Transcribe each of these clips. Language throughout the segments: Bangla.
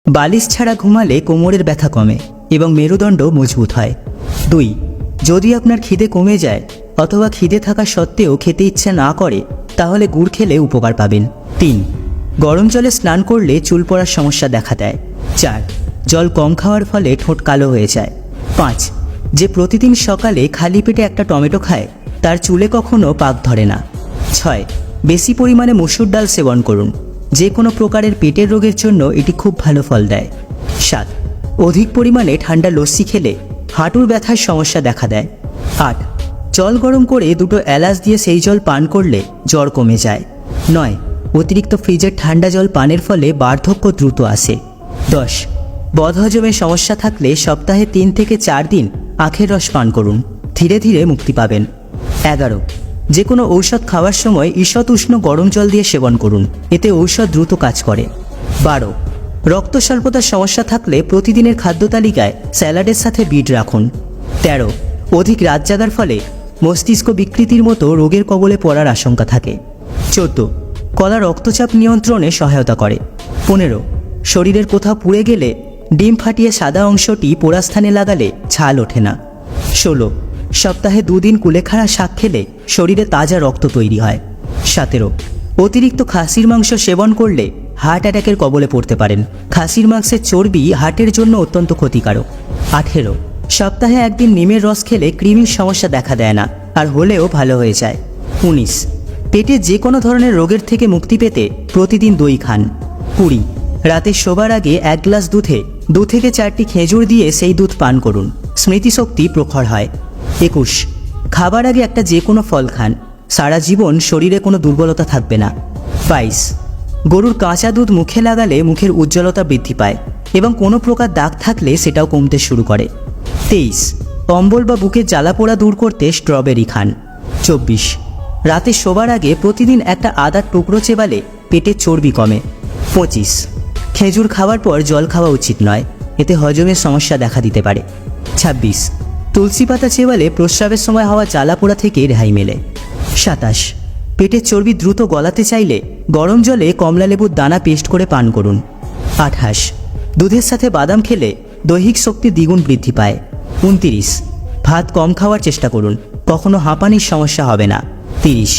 বালিশ ছাড়া ঘুমালে কোমরের ব্যথা কমে এবং মেরুদণ্ড মজবুত হয়। 2. যদি আপনার খিদে কমে যায় অথবা খিদে থাকা সত্ত্বেও খেতে ইচ্ছে না করে তাহলে গুড় খেলে উপকার পাবেন। 3. গরম জলে স্নান করলে চুল পড়ার সমস্যা দেখা দেয়। 4. জল কম খাওয়ার ফলে ঠোঁট কালো হয়ে যায়। 5. যে প্রতিদিন সকালে খালি পেটে একটা টমেটো খায় তার চুলে কখনো পাক ধরে না। 6. বেশি পরিমাণে মসুর ডাল সেবন করুন, যে কোনো প্রকারের পেটের রোগের জন্য এটি খুব ভালো ফল দেয়। 7. অধিক পরিমাণে ঠান্ডা লস্যি খেলে হাঁটুর ব্যথার সমস্যা দেখা দেয়। 8. জল গরম করে 2টো এলাচ দিয়ে সেই জল পান করলে জ্বর কমে যায়। 9. অতিরিক্ত ফ্রিজের ঠান্ডা জল পানের ফলে বার্ধক্য দ্রুত আসে। 10. বদহজমের সমস্যা থাকলে সপ্তাহে 3 থেকে 4 দিন আখের রস পান করুন, ধীরে ধীরে মুক্তি পাবেন। 11. যে কোনো ঔষধ খাওয়ার সময় ঈষৎ উষ্ণ গরম জল দিয়ে সেবন করুন, এতে ঔষধ দ্রুত কাজ করে। 12. রক্ত স্বল্পতার সমস্যা থাকলে প্রতিদিনের খাদ্য তালিকায় স্যালাডের সাথে বিট রাখুন। 13. অধিক রাত জাগার ফলে মস্তিষ্ক বিকৃতির মতো রোগের কবলে পড়ার আশঙ্কা থাকে। 14. কলা রক্তচাপ নিয়ন্ত্রণে সহায়তা করে। 15. শরীরের কোথাও পুড়ে গেলে ডিম ফাটিয়ে সাদা অংশটি পোড়া স্থানে লাগালে ছাল ওঠে না। 16. সপ্তাহে 2 দিন কুলেখাড়া শাক খেলে শরীরে তাজা রক্ত তৈরি হয়। 17. অতিরিক্ত খাসির মাংস সেবন করলে হার্ট অ্যাটাকের কবলে পড়তে পারেন। খাসির মাংসের চর্বি হার্টের জন্য অত্যন্ত ক্ষতিকারক। 18. সপ্তাহে 1 দিন নিমের রস খেলে কৃমির সমস্যা দেখা দেয় না, আর হলেও ভালো হয়ে যায়। 19. পেটে যে কোনো ধরনের রোগের থেকে মুক্তি পেতে প্রতিদিন দই খান। 20. রাতে শোবার আগে 1 গ্লাস দুধে 2 থেকে 4টি খেজুর দিয়ে সেই দুধ পান করুন, স্মৃতিশক্তি প্রখর হয়। 21. খাবার আগে একটা যে কোনো ফল খান, সারা জীবন শরীরে কোনো দুর্বলতা থাকবে না। 22. গরুর কাঁচা দুধ মুখে লাগালে মুখের উজ্জ্বলতা বৃদ্ধি পায় এবং কোনো প্রকার দাগ থাকলে সেটাও কমতে শুরু করে। 23. অম্বল বা বুকের জ্বালা পোড়া দূর করতে স্ট্রবেরি খান। 24. রাতে শোবার আগে প্রতিদিন একটা আদার টুকরো চেবালে পেটের চর্বি কমে। 25. খেজুর খাওয়ার পর জল খাওয়া উচিত নয়, এতে হজমের সমস্যা দেখা দিতে পারে। 26. তুলসী পাতা চেবালে প্রস্রাবের সময় হওয়া জ্বালা পোড়া থেকে রেহাই মেলে। 27. পেটের চর্বি দ্রুত গলাতে চাইলে গরম জলে কমলা লেবুর দানা পেস্ট করে পান করুন। 28. দুধের সাথে বাদাম খেলে দৈহিক শক্তি দ্বিগুণ বৃদ্ধি পায়। 29. ভাত কম খাওয়ার চেষ্টা করুন, কখনো হাঁপানির সমস্যা হবে না। 30.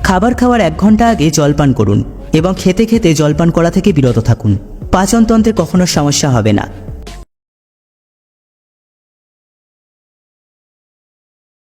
খাবার খাওয়ার 1 ঘন্টা আগে জলপান করুন এবং খেতে খেতে জলপান করা থেকে বিরত থাকুন, পাচনতন্ত্রে কখনো সমস্যা হবে না।